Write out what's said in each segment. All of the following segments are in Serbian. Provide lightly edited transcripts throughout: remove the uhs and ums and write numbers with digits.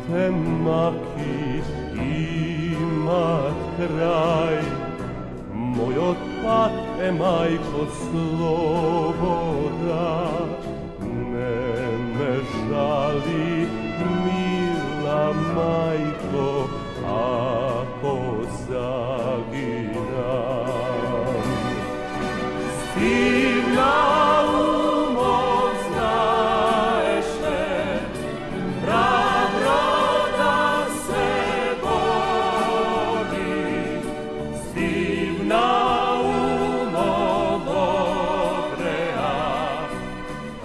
te maki imat kraj, moj otpad majko sloboda, ne me žali mila majko, ako zaginam. Stivna umov znaešte, hrabro da se bori. Stivna umov ogreja,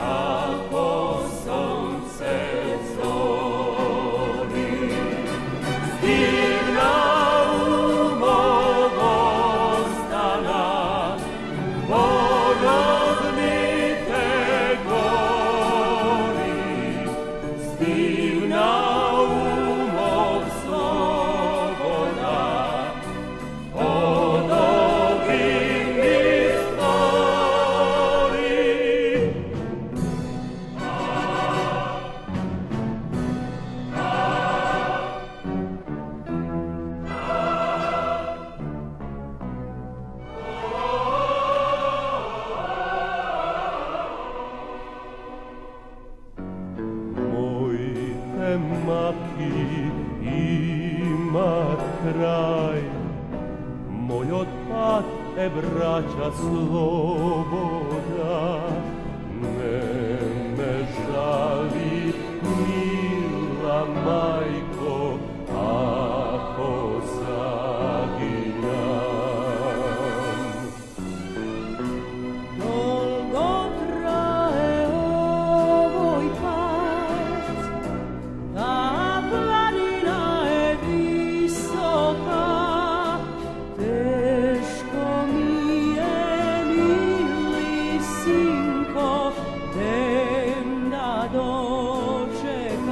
ako sonce zori. Stivna umov ostana, porodni te gori. Stivna umov sloboda, od ogim mi stvori. Moj maki ima kraj, moj otpad vraća sloboda, ne me žali mila majko, ako zaginam. Dolgo traje ovoj pad, ta planina je visoka, teško mi je, mili sinko, tem da dočekam.